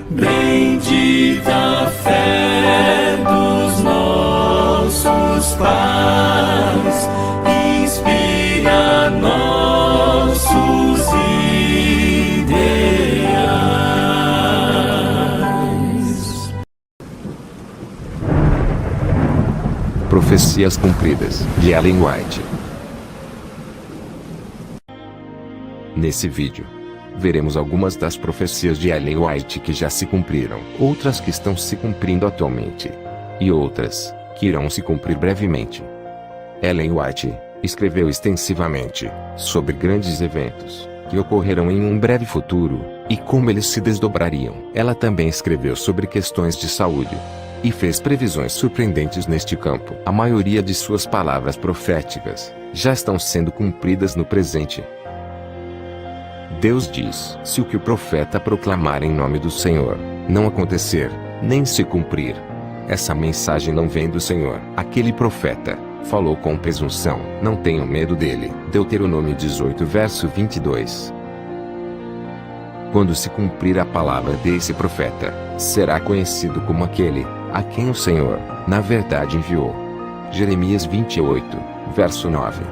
Bendita a fé dos nossos pais, inspira nossos ideais. Profecias cumpridas, de Ellen White. Nesse vídeo, veremos algumas das profecias de Ellen White que já se cumpriram, outras que estão se cumprindo atualmente, e outras que irão se cumprir brevemente. Ellen White escreveu extensivamente sobre grandes eventos que ocorrerão em um breve futuro e como eles se desdobrariam. Ela também escreveu sobre questões de saúde e fez previsões surpreendentes neste campo. A maioria de suas palavras proféticas já estão sendo cumpridas no presente. Deus diz: se o que o profeta proclamar em nome do Senhor não acontecer, nem se cumprir, essa mensagem não vem do Senhor. Aquele profeta falou com presunção, não tenham medo dele. Deuteronômio 18, verso 22. Quando se cumprir a palavra desse profeta, será conhecido como aquele a quem o Senhor, na verdade, enviou. Jeremias 28, verso 9.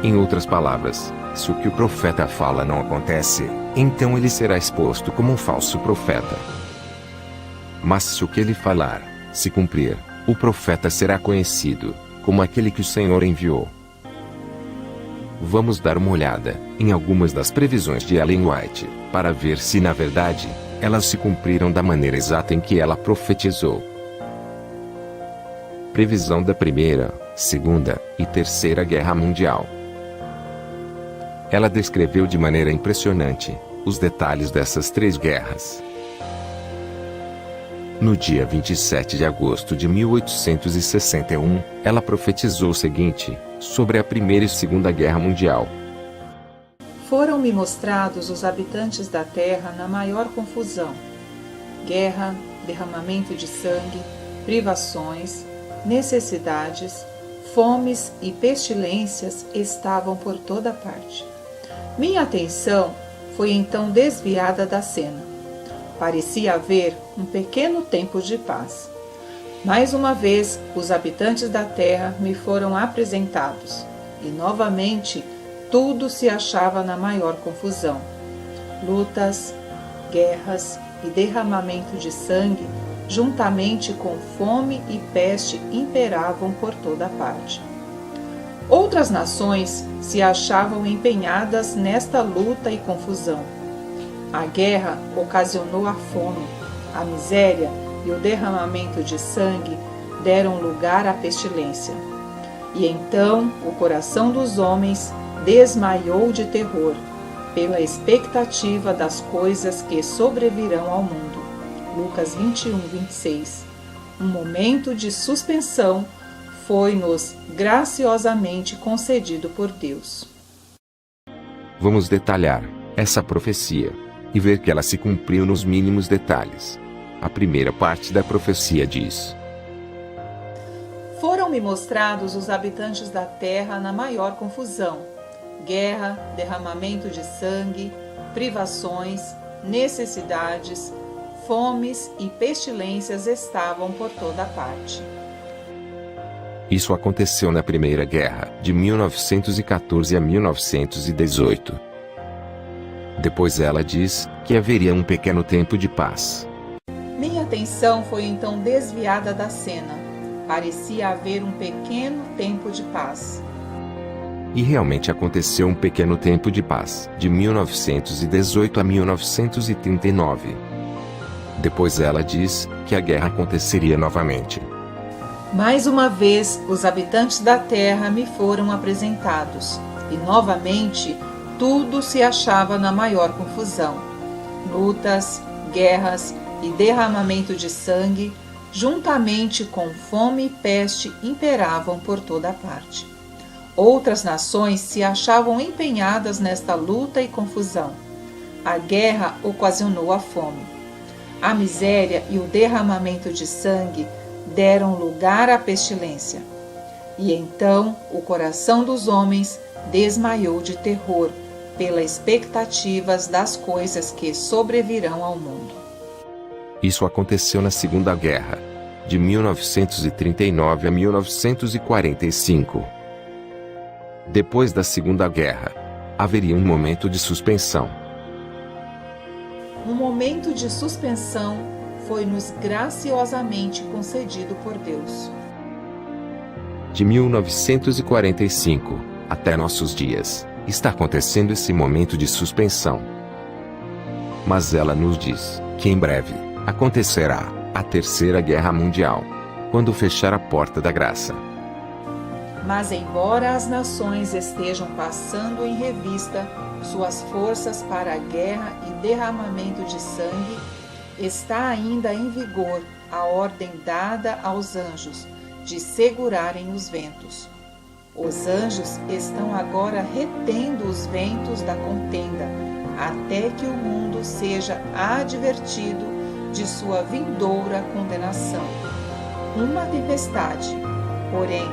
Em outras palavras, se o que o profeta fala não acontece, então ele será exposto como um falso profeta. Mas se o que ele falar se cumprir, o profeta será conhecido como aquele que o Senhor enviou. Vamos dar uma olhada em algumas das previsões de Ellen White, para ver se na verdade, elas se cumpriram da maneira exata em que ela profetizou. Previsão da Primeira, Segunda e Terceira Guerra Mundial. Ela descreveu de maneira impressionante os detalhes dessas três guerras. No dia 27 de agosto de 1861, ela profetizou o seguinte sobre a Primeira e Segunda Guerra Mundial. Foram-me mostrados os habitantes da terra na maior confusão. Guerra, derramamento de sangue, privações, necessidades, fomes e pestilências estavam por toda parte. Minha atenção foi então desviada da cena. Parecia haver um pequeno tempo de paz. Mais uma vez, os habitantes da terra me foram apresentados, e novamente tudo se achava na maior confusão. Lutas, guerras e derramamento de sangue, juntamente com fome e peste, imperavam por toda parte. Outras nações se achavam empenhadas nesta luta e confusão. A guerra ocasionou a fome, a miséria e o derramamento de sangue deram lugar à pestilência. E então o coração dos homens desmaiou de terror, pela expectativa das coisas que sobrevirão ao mundo. Lucas 21, 26. Um momento de suspensão foi-nos graciosamente concedido por Deus. Vamos detalhar essa profecia e ver que ela se cumpriu nos mínimos detalhes. A primeira parte da profecia diz: Foram-me mostrados os habitantes da terra na maior confusão. Guerra, derramamento de sangue, privações, necessidades, fomes e pestilências estavam por toda parte. Isso aconteceu na Primeira Guerra, de 1914 a 1918. Depois ela diz que haveria um pequeno tempo de paz. Minha atenção foi então desviada da cena. Parecia haver um pequeno tempo de paz. E realmente aconteceu um pequeno tempo de paz, de 1918 a 1939. Depois ela diz que a guerra aconteceria novamente. Mais uma vez, os habitantes da terra me foram apresentados, e novamente tudo se achava na maior confusão. Lutas, guerras e derramamento de sangue, juntamente com fome e peste, imperavam por toda parte. Outras nações se achavam empenhadas nesta luta e confusão. A guerra ocasionou a fome. A miséria e o derramamento de sangue deram lugar à pestilência. E então o coração dos homens desmaiou de terror pelas expectativas das coisas que sobrevirão ao mundo. Isso aconteceu na Segunda Guerra, de 1939 a 1945. Depois da Segunda Guerra, haveria um momento de suspensão. Um momento de suspensão foi-nos graciosamente concedido por Deus. De 1945 até nossos dias, está acontecendo esse momento de suspensão. Mas ela nos diz que em breve acontecerá a Terceira Guerra Mundial, quando fechar a porta da graça. Mas embora as nações estejam passando em revista suas forças para a guerra e derramamento de sangue, está ainda em vigor a ordem dada aos anjos de segurarem os ventos. Os anjos estão agora retendo os ventos da contenda, até que o mundo seja advertido de sua vindoura condenação. Uma tempestade, porém,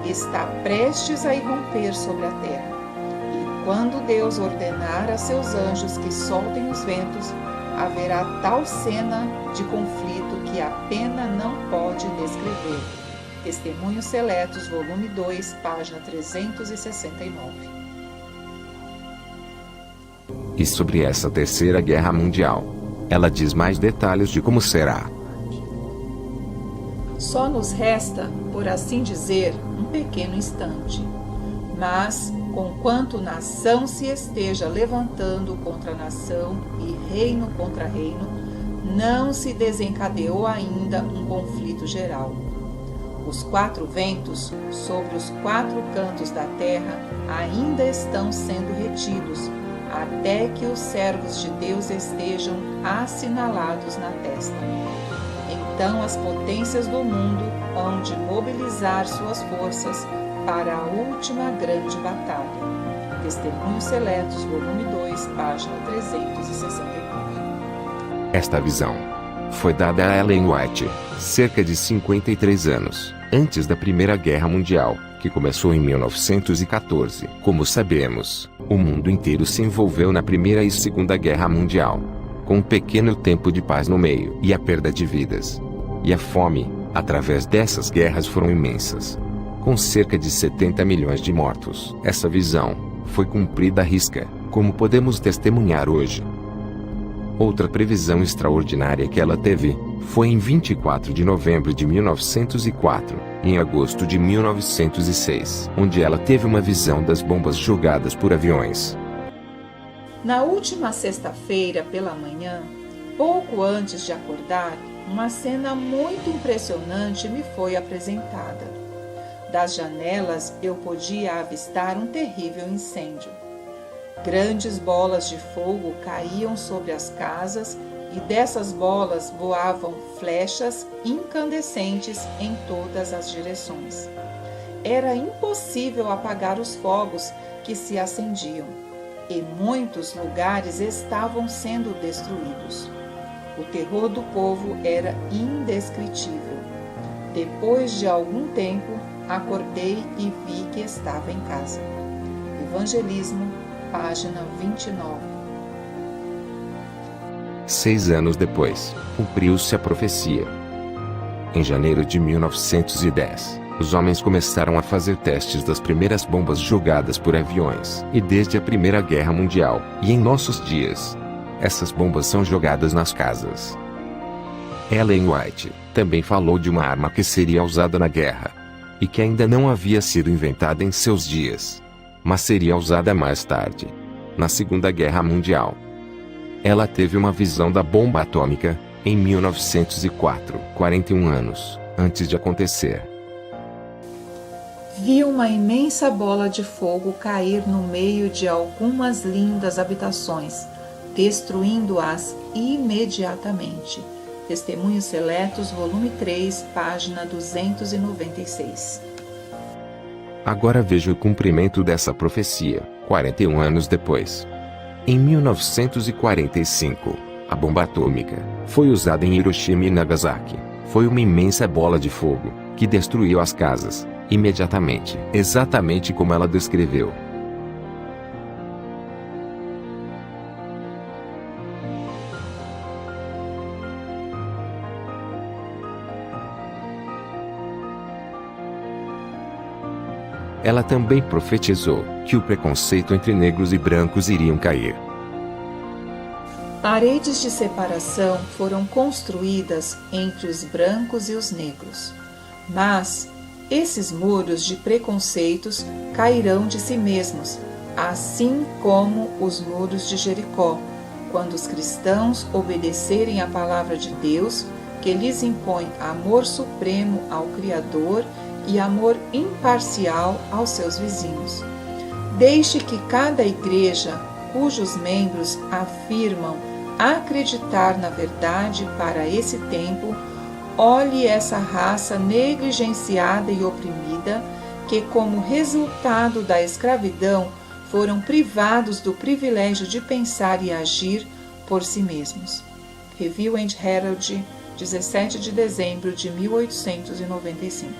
está prestes a irromper sobre a terra. E quando Deus ordenar a seus anjos que soltem os ventos, haverá tal cena de conflito que a pena não pode descrever. Testemunhos Seletos, volume 2, página 369. E sobre essa Terceira Guerra Mundial, ela diz mais detalhes de como será. Só nos resta, por assim dizer, um pequeno instante. Mas, conquanto nação se esteja levantando contra nação e reino contra reino, não se desencadeou ainda um conflito geral. Os quatro ventos sobre os quatro cantos da terra ainda estão sendo retidos, até que os servos de Deus estejam assinalados na testa. Então as potências do mundo hão de mobilizar suas forças para a última grande batalha. Testemunhos Seletos, volume 2, página 369. Esta visão foi dada a Ellen White, cerca de 53 anos antes da Primeira Guerra Mundial, que começou em 1914. Como sabemos, o mundo inteiro se envolveu na Primeira e Segunda Guerra Mundial, com um pequeno tempo de paz no meio, e a perda de vidas e a fome, através dessas guerras, foram imensas, com cerca de 70 milhões de mortos. Essa visão foi cumprida à risca, como podemos testemunhar hoje. Outra previsão extraordinária que ela teve foi em 24 de novembro de 1904, e em agosto de 1906, onde ela teve uma visão das bombas jogadas por aviões. Na última sexta-feira pela manhã, pouco antes de acordar, uma cena muito impressionante me foi apresentada. Das janelas eu podia avistar um terrível incêndio. Grandes bolas de fogo caíam sobre as casas e dessas bolas voavam flechas incandescentes em todas as direções. Era impossível apagar os fogos que se acendiam, e muitos lugares estavam sendo destruídos. O terror do povo era indescritível. Depois de algum tempo, acordei e vi que estava em casa. Evangelismo, página 29. 6 anos depois, cumpriu-se a profecia. Em janeiro de 1910, os homens começaram a fazer testes das primeiras bombas jogadas por aviões, e desde a Primeira Guerra Mundial, e em nossos dias, essas bombas são jogadas nas casas. Ellen White também falou de uma arma que seria usada na guerra, e que ainda não havia sido inventada em seus dias, mas seria usada mais tarde, na Segunda Guerra Mundial. Ela teve uma visão da bomba atômica em 1904, 41 anos antes de acontecer. Vi uma imensa bola de fogo cair no meio de algumas lindas habitações, destruindo-as imediatamente. Testemunhos Seletos, volume 3, página 296. Agora veja o cumprimento dessa profecia, 41 anos depois. Em 1945, a bomba atômica foi usada em Hiroshima e Nagasaki. Foi uma imensa bola de fogo que destruiu as casas imediatamente, exatamente como ela descreveu. ela também profetizou que o preconceito entre negros e brancos iriam cair. Paredes de separação foram construídas entre os brancos e os negros, mas esses muros de preconceitos cairão de si mesmos, assim como os muros de Jericó, quando os cristãos obedecerem à palavra de Deus, que lhes impõe amor supremo ao Criador e amor imparcial aos seus vizinhos. Deixe que cada igreja, cujos membros afirmam acreditar na verdade para esse tempo, olhe essa raça negligenciada e oprimida, que como resultado da escravidão foram privados do privilégio de pensar e agir por si mesmos. Review and Herald, 17 de dezembro de 1895.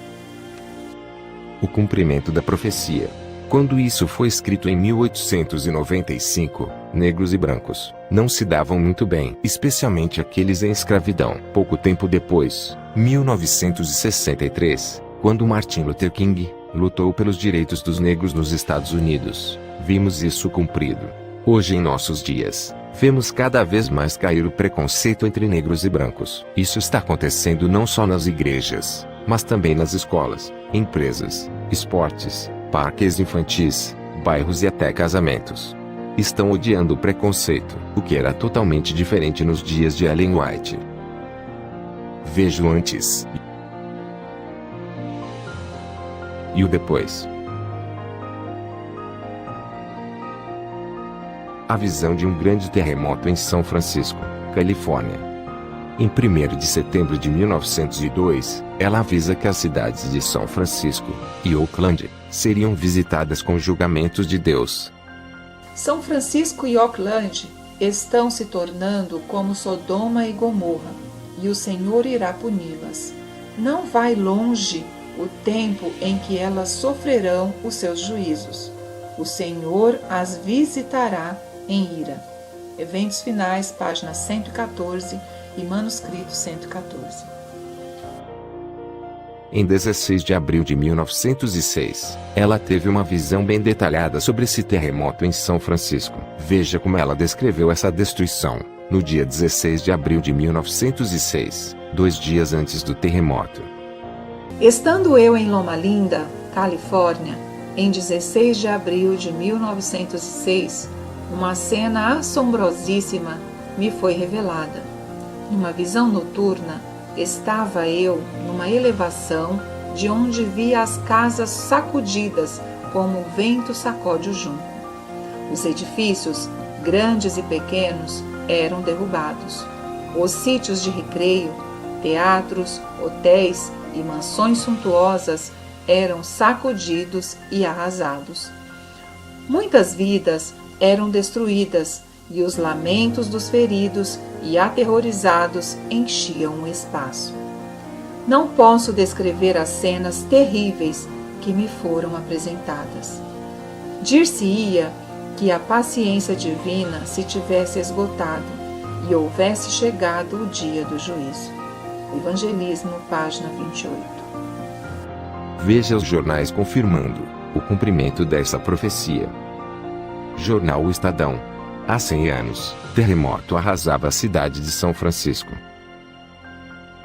O cumprimento da profecia. Quando isso foi escrito em 1895, negros e brancos não se davam muito bem, especialmente aqueles em escravidão. Pouco tempo depois, 1963, quando Martin Luther King lutou pelos direitos dos negros nos Estados Unidos, vimos isso cumprido. Hoje, em nossos dias, vemos cada vez mais cair o preconceito entre negros e brancos. Isso está acontecendo não só nas igrejas, mas também nas escolas, empresas, esportes, parques infantis, bairros e até casamentos. Estão odiando o preconceito, o que era totalmente diferente nos dias de Ellen White. Veja o antes e o depois. A visão de um grande terremoto em São Francisco, Califórnia. Em 1º de setembro de 1902, ela avisa que as cidades de São Francisco e Oakland seriam visitadas com julgamentos de Deus. São Francisco e Oakland estão se tornando como Sodoma e Gomorra, e o Senhor irá puni-las. Não vai longe o tempo em que elas sofrerão os seus juízos. O Senhor as visitará em ira. Eventos Finais, página 114 e manuscrito 114. Em 16 de abril de 1906, ela teve uma visão bem detalhada sobre esse terremoto em São Francisco. Veja como ela descreveu essa destruição. No dia 16 de abril de 1906, 2 dias antes do terremoto. Estando eu em Loma Linda, Califórnia, em 16 de abril de 1906, uma cena assombrosíssima me foi revelada. Numa visão noturna, estava eu numa elevação de onde via as casas sacudidas como o vento sacode o junco. Os edifícios, grandes e pequenos, eram derrubados. Os sítios de recreio, teatros, hotéis e mansões suntuosas eram sacudidos e arrasados. Muitas vidas eram destruídas e os lamentos dos feridos e aterrorizados enchiam o espaço. Não posso descrever as cenas terríveis que me foram apresentadas. Dir-se-ia que a paciência divina se tivesse esgotado e houvesse chegado o dia do juízo. Evangelismo, página 28. Veja os jornais confirmando o cumprimento dessa profecia. Jornal O Estadão. Há 100 anos, terremoto arrasava a cidade de São Francisco.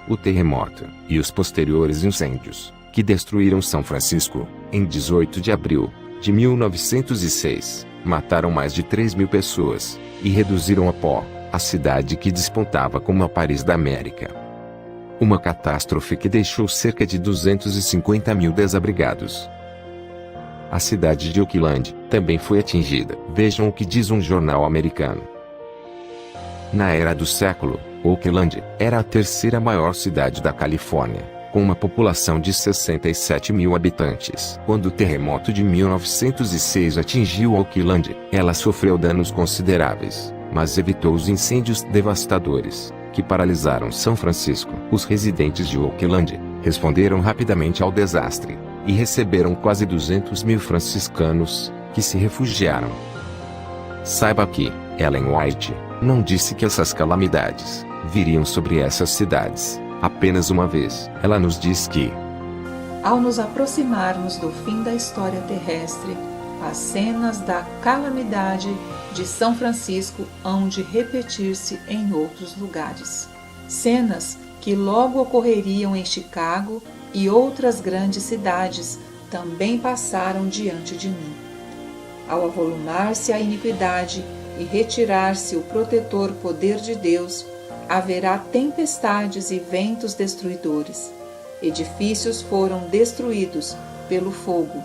O terremoto e os posteriores incêndios, que destruíram São Francisco, em 18 de abril de 1906, mataram mais de 3.000 pessoas e reduziram a pó a cidade que despontava como a Paris da América. Uma catástrofe que deixou cerca de 250.000 desabrigados. A cidade de Oakland também foi atingida. Vejam o que diz um jornal americano. Na era do século, Oakland era a terceira maior cidade da Califórnia, com uma população de 67.000 habitantes. Quando o terremoto de 1906 atingiu Oakland, ela sofreu danos consideráveis, mas evitou os incêndios devastadores que paralisaram São Francisco. Os residentes de Oakland responderam rapidamente ao desastre e receberam quase 200.000 franciscanos, que se refugiaram. Saiba que Ellen White não disse que essas calamidades viriam sobre essas cidades apenas uma vez. Ela nos diz que Ao nos aproximarmos do fim da história terrestre, as cenas da calamidade de São Francisco hão de repetir-se em outros lugares. Cenas que logo ocorreriam em Chicago e outras grandes cidades também passaram diante de mim. Ao avolumar-se a iniquidade e retirar-se o protetor poder de Deus, haverá tempestades e ventos destruidores. Edifícios foram destruídos pelo fogo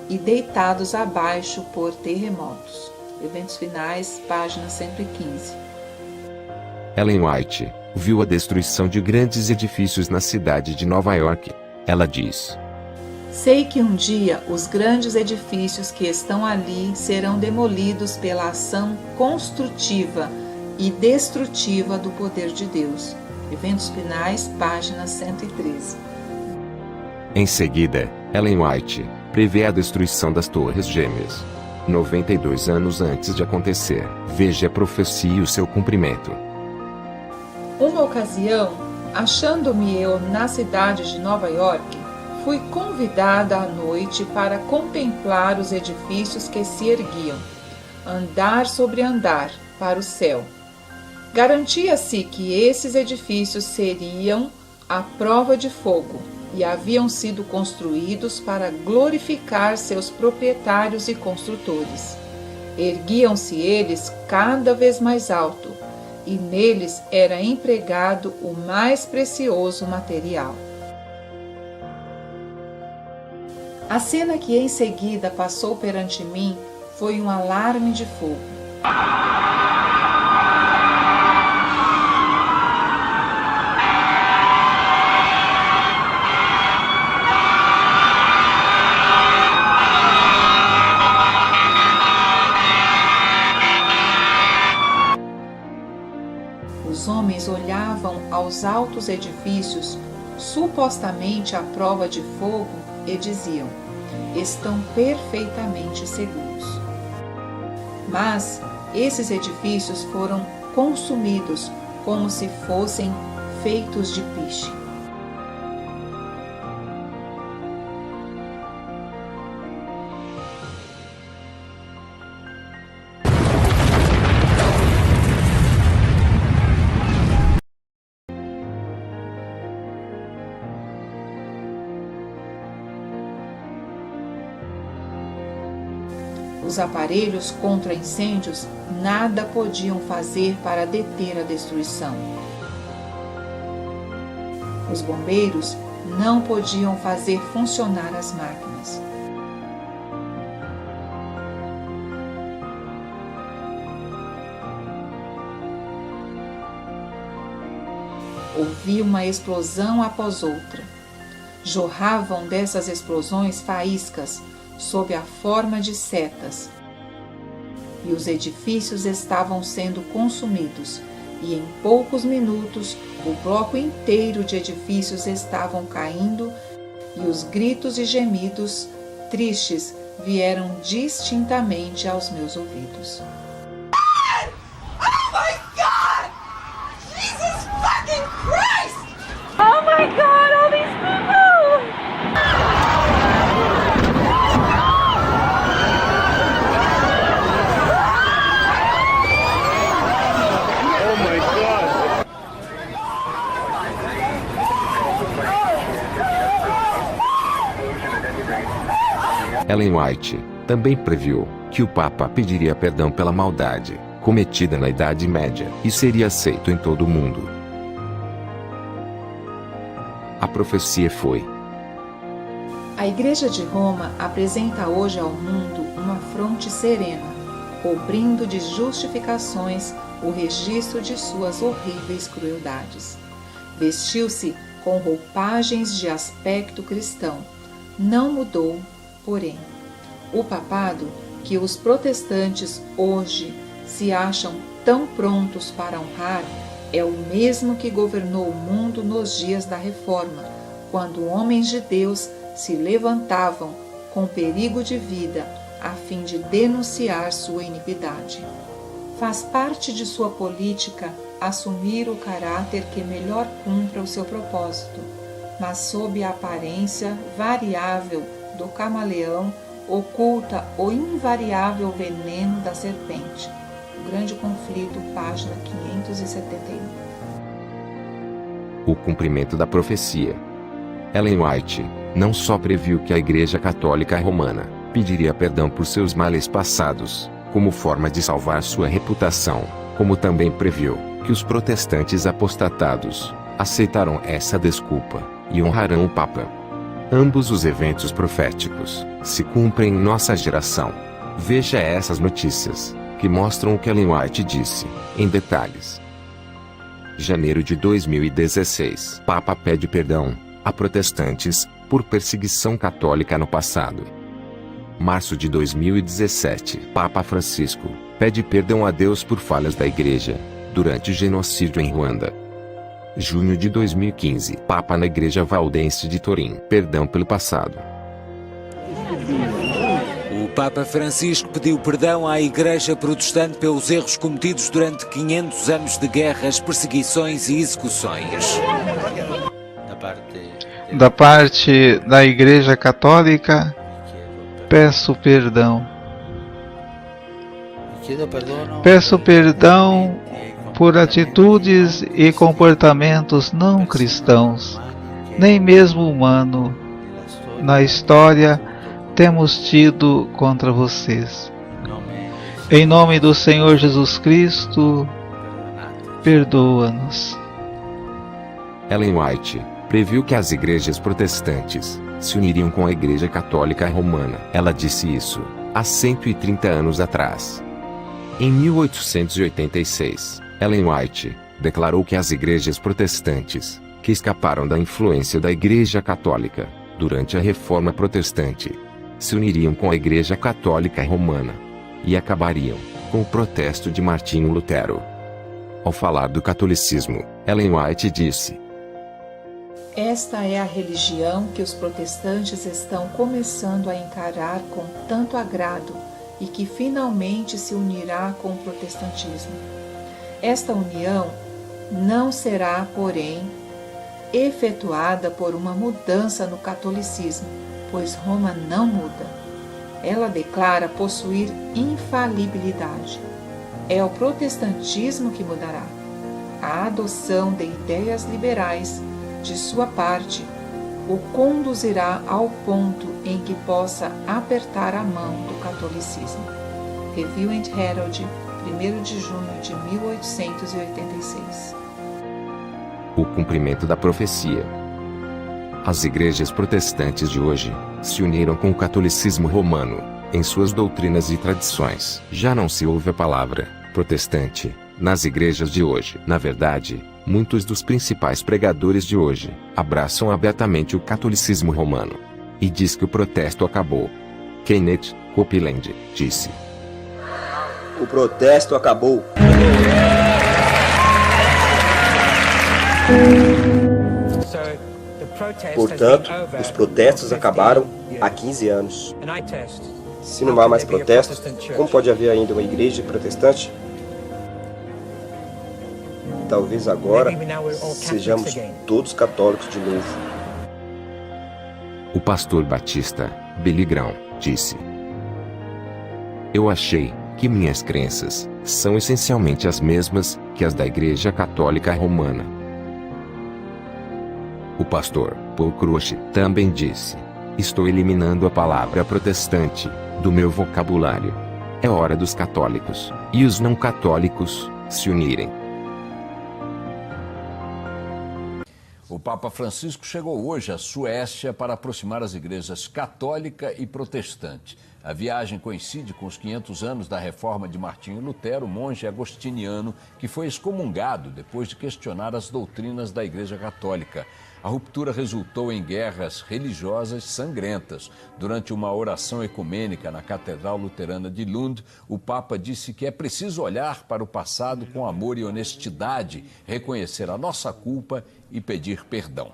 e deitados abaixo por terremotos. Eventos finais, página 115. Ellen White viu a destruição de grandes edifícios na cidade de Nova York. Ela diz: sei que um dia os grandes edifícios que estão ali serão demolidos pela ação construtiva e destrutiva do poder de Deus. Eventos finais, página 113. Em seguida, Ellen White prevê a destruição das Torres Gêmeas. 92 anos antes de acontecer, veja a profecia e o seu cumprimento. Uma ocasião, achando-me eu na cidade de Nova York, fui convidada à noite para contemplar os edifícios que se erguiam, andar sobre andar, para o céu. Garantia-se que esses edifícios seriam à prova de fogo e haviam sido construídos para glorificar seus proprietários e construtores. Erguiam-se eles cada vez mais alto, e neles era empregado o mais precioso material. A cena que em seguida passou perante mim foi um alarme de fogo. Os homens olhavam aos altos edifícios, supostamente à prova de fogo, e diziam: estão perfeitamente seguros. Mas esses edifícios foram consumidos como se fossem feitos de piche. Os aparelhos contra incêndios nada podiam fazer para deter a destruição. Os bombeiros não podiam fazer funcionar as máquinas. Ouvi uma explosão após outra. Jorravam dessas explosões faíscas sob a forma de setas, e os edifícios estavam sendo consumidos, e em poucos minutos o bloco inteiro de edifícios estavam caindo, e os gritos e gemidos tristes vieram distintamente aos meus ouvidos. Oh my God! Jesus fucking Christ! Oh my God, all these people! Ellen White também previu que o Papa pediria perdão pela maldade cometida na Idade Média e seria aceito em todo o mundo. A profecia foi: a Igreja de Roma apresenta hoje ao mundo uma fronte serena, cobrindo de justificações o registro de suas horríveis crueldades. Vestiu-se com roupagens de aspecto cristão. Não mudou, porém. O papado, que os protestantes hoje se acham tão prontos para honrar, é o mesmo que governou o mundo nos dias da Reforma, quando homens de Deus se levantavam com perigo de vida a fim de denunciar sua iniquidade. Faz parte de sua política assumir o caráter que melhor cumpra o seu propósito, mas sob a aparência variável do camaleão oculta o invariável veneno da serpente. O Grande Conflito, página 571. O cumprimento da profecia. Ellen White não só previu que a Igreja Católica Romana pediria perdão por seus males passados, como forma de salvar sua reputação, como também previu que os protestantes apostatados aceitarão essa desculpa e honrarão o Papa. Ambos os eventos proféticos se cumprem em nossa geração. Veja essas notícias, que mostram o que Ellen White disse, em detalhes. Janeiro de 2016. Papa pede perdão a protestantes por perseguição católica no passado. Março de 2017. Papa Francisco pede perdão a Deus por falhas da Igreja durante o genocídio em Ruanda. Junho de 2015. Papa na Igreja Valdense de Turim. Perdão pelo passado. O Papa Francisco pediu perdão à Igreja Protestante pelos erros cometidos durante 500 anos de guerras, perseguições e execuções. Da parte da Igreja Católica, peço perdão. Peço perdão por atitudes e comportamentos não cristãos, nem mesmo humano, na história temos tido contra vocês. Em nome do Senhor Jesus Cristo, perdoa-nos. Ellen White previu que as igrejas protestantes se uniriam com a Igreja Católica Romana. Ela disse isso há 130 anos atrás. Em 1886, Ellen White declarou que as igrejas protestantes, que escaparam da influência da Igreja Católica durante a Reforma Protestante, se uniriam com a Igreja Católica Romana e acabariam com o protesto de Martinho Lutero. Ao falar do catolicismo, Ellen White disse: Esta é a religião que os protestantes estão começando a encarar com tanto agrado e que finalmente se unirá com o protestantismo. Esta união não será, porém, efetuada por uma mudança no catolicismo, pois Roma não muda. Ela declara possuir infalibilidade. É o protestantismo que mudará. A adoção de ideias liberais de sua parte o conduzirá ao ponto em que possa apertar a mão do catolicismo. Review and Herald, 1º de junho de 1886. O cumprimento da profecia. As igrejas protestantes de hoje se uniram com o catolicismo romano em suas doutrinas e tradições. Já não se ouve a palavra protestante nas igrejas de hoje. Na verdade, muitos dos principais pregadores de hoje abraçam abertamente o catolicismo romano e diz que o protesto acabou. Kenneth Copeland disse: O protesto acabou. Portanto, os protestos acabaram há 15 anos. Se não há mais protestos, como pode haver ainda uma igreja protestante? Talvez agora sejamos todos católicos de novo. O pastor batista Billy Graham disse: Eu achei que minhas crenças são essencialmente as mesmas que as da Igreja Católica Romana. O pastor Paul Crouch também disse: Estou eliminando a palavra protestante do meu vocabulário. É hora dos católicos e os não católicos se unirem. O Papa Francisco chegou hoje à Suécia para aproximar as igrejas católica e protestante. A viagem coincide com os 500 anos da reforma de Martinho Lutero, monge agostiniano, que foi excomungado depois de questionar as doutrinas da Igreja Católica. A ruptura resultou em guerras religiosas sangrentas. Durante uma oração ecumênica na Catedral Luterana de Lund, o Papa disse que é preciso olhar para o passado com amor e honestidade, reconhecer a nossa culpa e pedir perdão.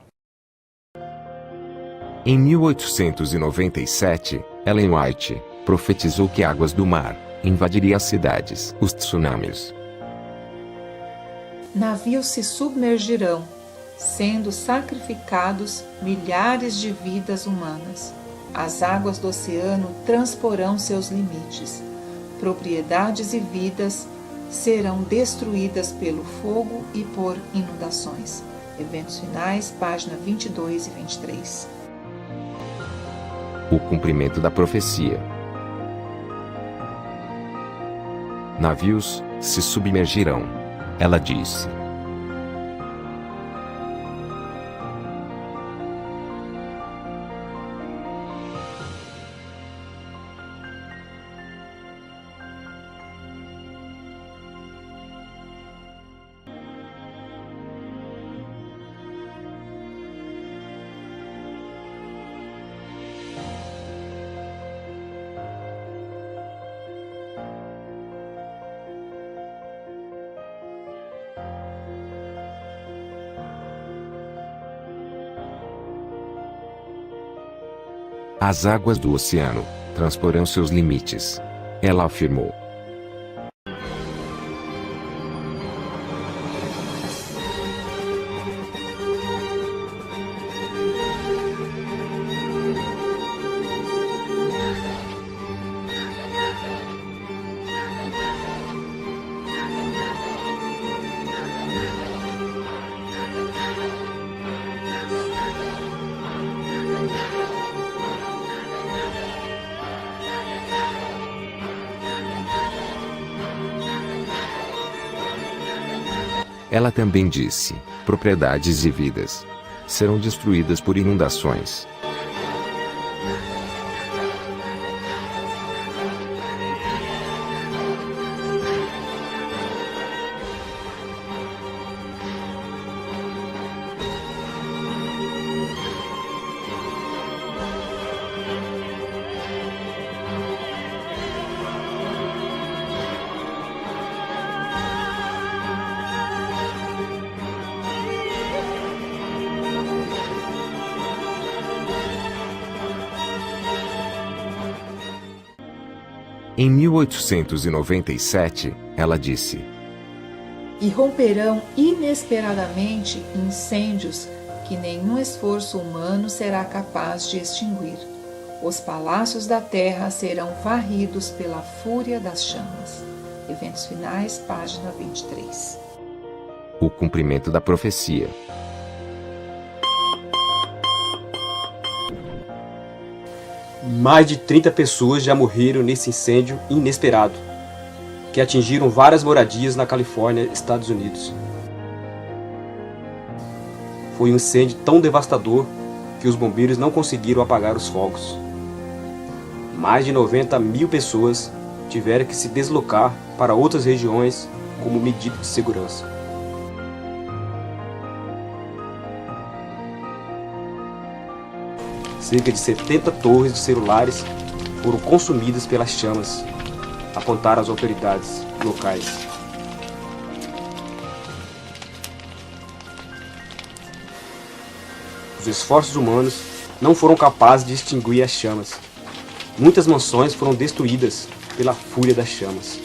Em 1897, Ellen White profetizou que águas do mar invadiriam as cidades, os tsunamis. Navios se submergirão, sendo sacrificados milhares de vidas humanas. As águas do oceano transporão seus limites. Propriedades e vidas serão destruídas pelo fogo e por inundações. Eventos finais, página 22 e 23. O cumprimento da profecia. Navios se submergirão. Ela disse. As águas do oceano transporão seus limites. Ela afirmou. Ela também disse: propriedades e vidas serão destruídas por inundações. Em 1897, ela disse: e romperão inesperadamente incêndios que nenhum esforço humano será capaz de extinguir. Os palácios da terra serão varridos pela fúria das chamas. Eventos finais, página 23. O cumprimento da profecia. Mais de 30 pessoas já morreram nesse incêndio inesperado, que atingiram várias moradias na Califórnia, Estados Unidos. Foi um incêndio tão devastador que os bombeiros não conseguiram apagar os fogos. Mais de 90 mil pessoas tiveram que se deslocar para outras regiões como medida de segurança. Cerca de 70 torres de celulares foram consumidas pelas chamas, apontaram as autoridades locais. Os esforços humanos não foram capazes de extinguir as chamas. Muitas mansões foram destruídas pela fúria das chamas.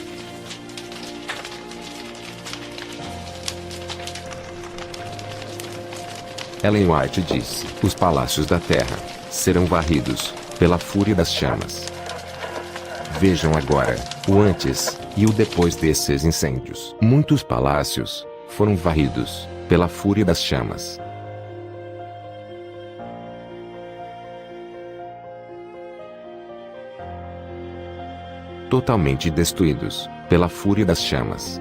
Ellen White disse: os palácios da terra serão varridos pela fúria das chamas. Vejam agora o antes e o depois desses incêndios. Muitos palácios foram varridos pela fúria das chamas. Totalmente destruídos pela fúria das chamas.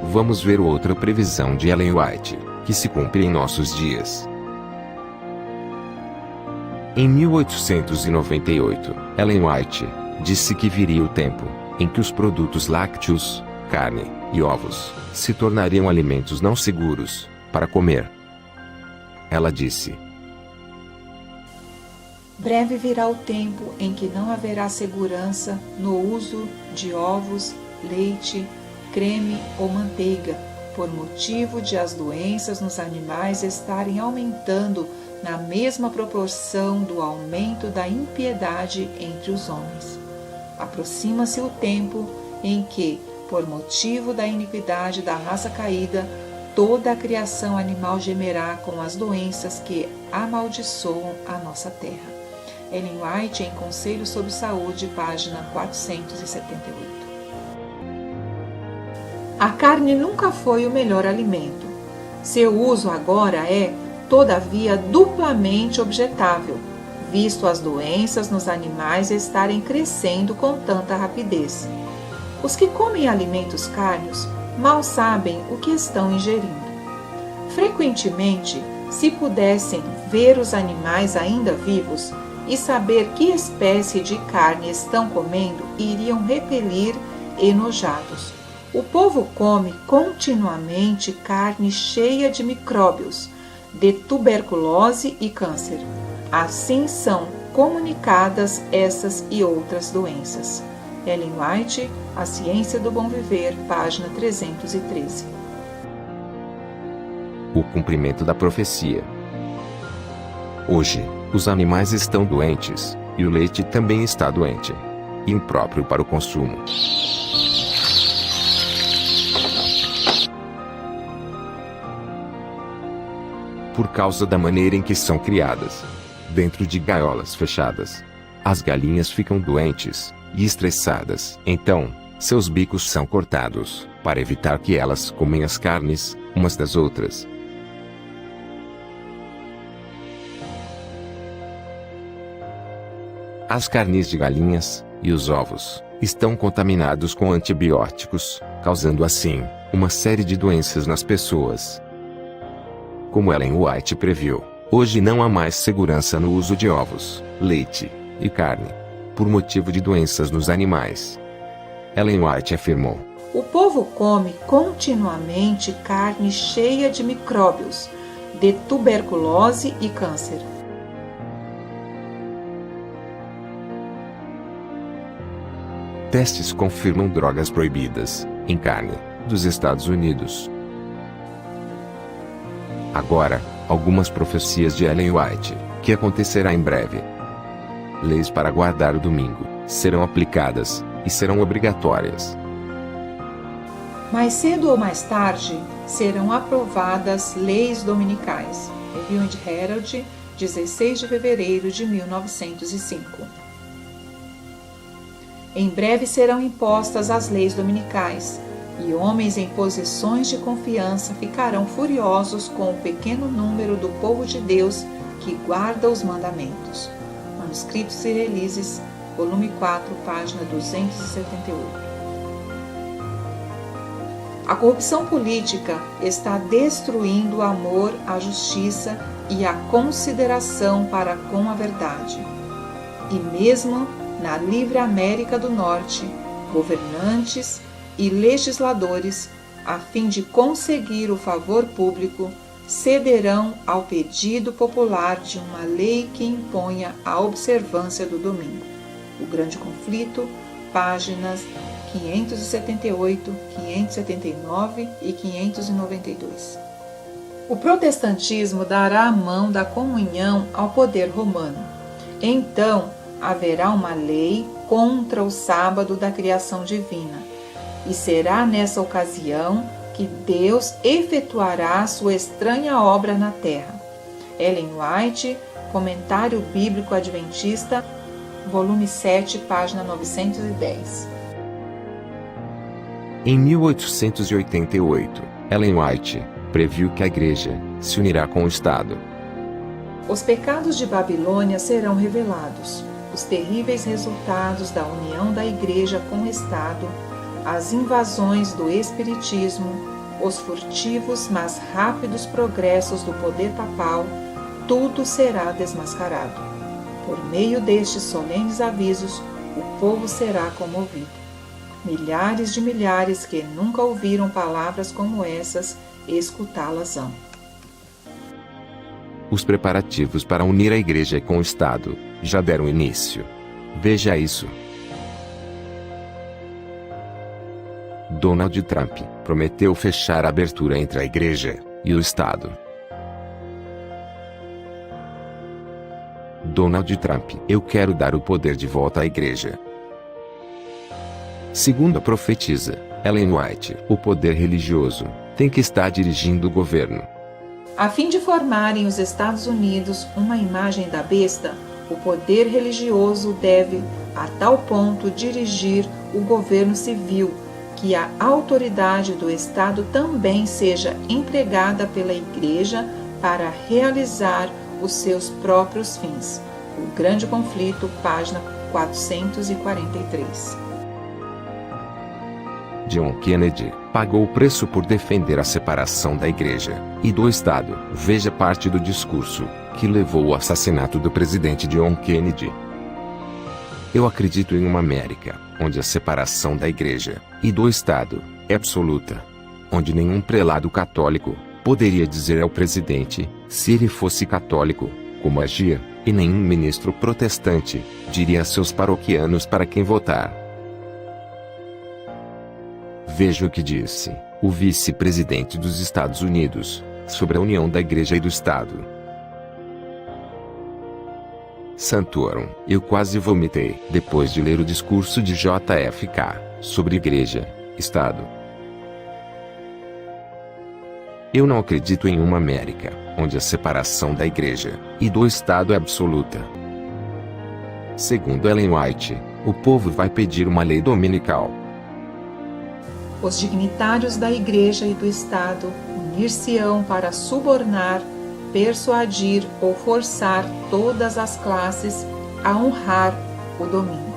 Vamos ver outra previsão de Ellen White, que se cumpre em nossos dias. Em 1898, Ellen White disse que viria o tempo em que os produtos lácteos, carne e ovos se tornariam alimentos não seguros para comer. Ela disse: breve virá o tempo em que não haverá segurança no uso de ovos, leite, creme ou manteiga, por motivo de as doenças nos animais estarem aumentando na mesma proporção do aumento da impiedade entre os homens. Aproxima-se o tempo em que, por motivo da iniquidade da raça caída, toda a criação animal gemerá com as doenças que amaldiçoam a nossa terra. Ellen White, em Conselho sobre Saúde, página 478. A carne nunca foi o melhor alimento. Seu uso agora é, todavia, duplamente objetável, visto as doenças nos animais estarem crescendo com tanta rapidez. Os que comem alimentos carnes mal sabem o que estão ingerindo. Frequentemente, se pudessem ver os animais ainda vivos e saber que espécie de carne estão comendo, iriam repelir enojados. O povo come continuamente carne cheia de micróbios, de tuberculose e câncer. Assim são comunicadas essas e outras doenças. Ellen White, A Ciência do Bom Viver, página 313. O cumprimento da profecia. Hoje, os animais estão doentes, e o leite também está doente, impróprio para o consumo. Por causa da maneira em que são criadas, dentro de gaiolas fechadas, as galinhas ficam doentes e estressadas. Então, seus bicos são cortados, para evitar que elas comem as carnes umas das outras. As carnes de galinhas e os ovos estão contaminados com antibióticos, causando assim uma série de doenças nas pessoas. Como Ellen White previu, hoje não há mais segurança no uso de ovos, leite e carne, por motivo de doenças nos animais. Ellen White afirmou: o povo come continuamente carne cheia de micróbios, de tuberculose e câncer. Testes confirmam drogas proibidas em carne dos Estados Unidos. Agora, algumas profecias de Ellen White, que acontecerá em breve. Leis para guardar o domingo serão aplicadas e serão obrigatórias. Mais cedo ou mais tarde, serão aprovadas leis dominicais. Review and Herald, 16 de fevereiro de 1905. Em breve serão impostas as leis dominicais, e homens em posições de confiança ficarão furiosos com o pequeno número do povo de Deus que guarda os mandamentos. Manuscritos e Releases, volume 4, página 278. A corrupção política está destruindo o amor à justiça e a consideração para com a verdade. E mesmo na livre América do Norte, governantes e legisladores, a fim de conseguir o favor público, cederão ao pedido popular de uma lei que imponha a observância do domingo. O Grande Conflito, páginas 578, 579 e 592. O protestantismo dará a mão da comunhão ao poder romano. Então, haverá uma lei contra o sábado da criação divina, e será nessa ocasião que Deus efetuará sua estranha obra na terra. Ellen White, Comentário Bíblico Adventista, volume 7, página 910. Em 1888, Ellen White previu que a Igreja se unirá com o Estado. Os pecados de Babilônia serão revelados, os terríveis resultados da união da Igreja com o Estado, as invasões do Espiritismo, os furtivos mas rápidos progressos do poder papal, tudo será desmascarado. Por meio destes solenes avisos, o povo será comovido. Milhares de milhares que nunca ouviram palavras como essas, escutá-las-ão. Os preparativos para unir a Igreja com o Estado já deram início. Veja isso. Donald Trump prometeu fechar a abertura entre a Igreja e o Estado. Donald Trump: eu quero dar o poder de volta à Igreja. Segundo a profetisa Ellen White, o poder religioso tem que estar dirigindo o governo. A fim de formarem os Estados Unidos uma imagem da besta, o poder religioso deve, a tal ponto, dirigir o governo civil, que a autoridade do Estado também seja empregada pela Igreja para realizar os seus próprios fins. O Grande Conflito, página 443. John Kennedy pagou o preço por defender a separação da Igreja e do Estado. Veja parte do discurso que levou ao assassinato do presidente John Kennedy. Eu acredito em uma América onde a separação da Igreja e do Estado é absoluta, onde nenhum prelado católico poderia dizer ao presidente, se ele fosse católico, como agir, e nenhum ministro protestante diria a seus paroquianos para quem votar. Veja o que disse o vice-presidente dos Estados Unidos sobre a união da Igreja e do Estado. Santorum: eu quase vomitei depois de ler o discurso de JFK sobre Igreja, Estado. Eu não acredito em uma América onde a separação da Igreja e do Estado é absoluta. Segundo Ellen White, o povo vai pedir uma lei dominical. Os dignitários da Igreja e do Estado unir-se-ão para subornar, persuadir ou forçar todas as classes a honrar o domínio.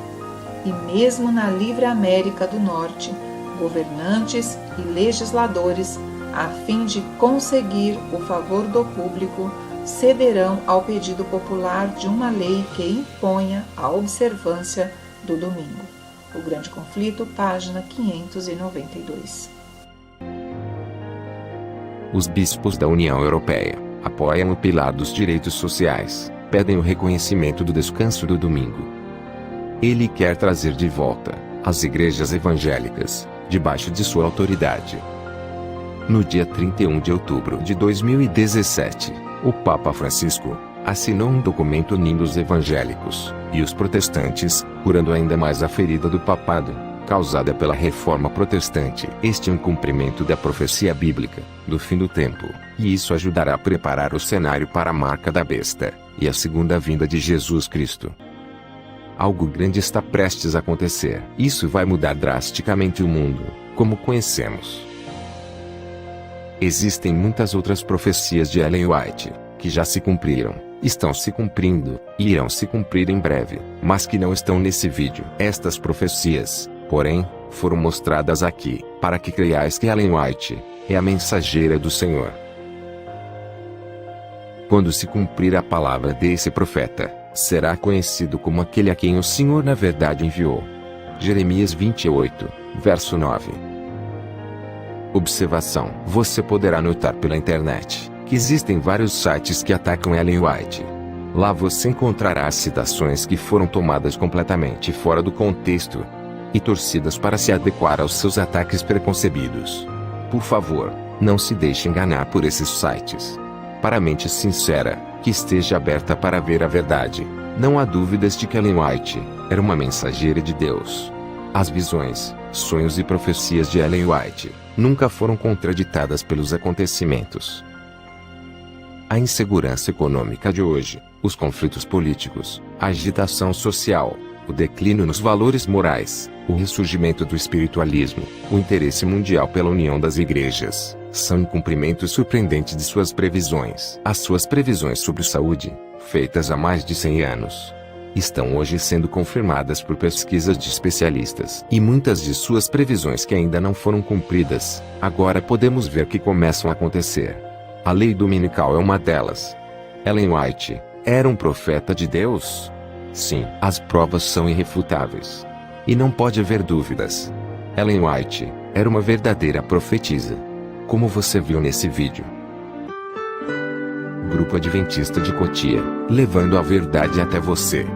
E mesmo na livre América do Norte, governantes e legisladores, a fim de conseguir o favor do público, cederão ao pedido popular de uma lei que imponha a observância do domingo. O Grande Conflito, página 592. Os bispos da União Europeia apoiam o pilar dos direitos sociais, pedem o reconhecimento do descanso do domingo. Ele quer trazer de volta as igrejas evangélicas debaixo de sua autoridade. No dia 31 de outubro de 2017, o Papa Francisco assinou um documento unindo os evangélicos e os protestantes, curando ainda mais a ferida do papado, causada pela reforma protestante. Este é um cumprimento da profecia bíblica do fim do tempo, e isso ajudará a preparar o cenário para a marca da besta e a segunda vinda de Jesus Cristo. Algo grande está prestes a acontecer. Isso vai mudar drasticamente o mundo, como conhecemos. Existem muitas outras profecias de Ellen White, que já se cumpriram, estão se cumprindo, e irão se cumprir em breve, mas que não estão nesse vídeo. Estas profecias, porém, foram mostradas aqui, para que creiais que Ellen White é a mensageira do Senhor. Quando se cumprir a palavra desse profeta, será conhecido como aquele a quem o Senhor na verdade enviou. Jeremias 28, verso 9. Observação: você poderá notar pela internet que existem vários sites que atacam Ellen White. Lá você encontrará citações que foram tomadas completamente fora do contexto e torcidas para se adequar aos seus ataques preconcebidos. Por favor, não se deixe enganar por esses sites. Para a mente sincera, que esteja aberta para ver a verdade, não há dúvidas de que Ellen White era uma mensageira de Deus. As visões, sonhos e profecias de Ellen White nunca foram contraditadas pelos acontecimentos. A insegurança econômica de hoje, os conflitos políticos, a agitação social, o declínio nos valores morais, o ressurgimento do espiritualismo, o interesse mundial pela união das igrejas, são incumprimentos surpreendentes de suas previsões. As suas previsões sobre saúde, feitas há mais de 100 anos, estão hoje sendo confirmadas por pesquisas de especialistas. E muitas de suas previsões que ainda não foram cumpridas, agora podemos ver que começam a acontecer. A lei dominical é uma delas. Ellen White era um profeta de Deus? Sim, as provas são irrefutáveis. E não pode haver dúvidas. Ellen White era uma verdadeira profetisa, como você viu nesse vídeo. Grupo Adventista de Cotia, levando a verdade até você.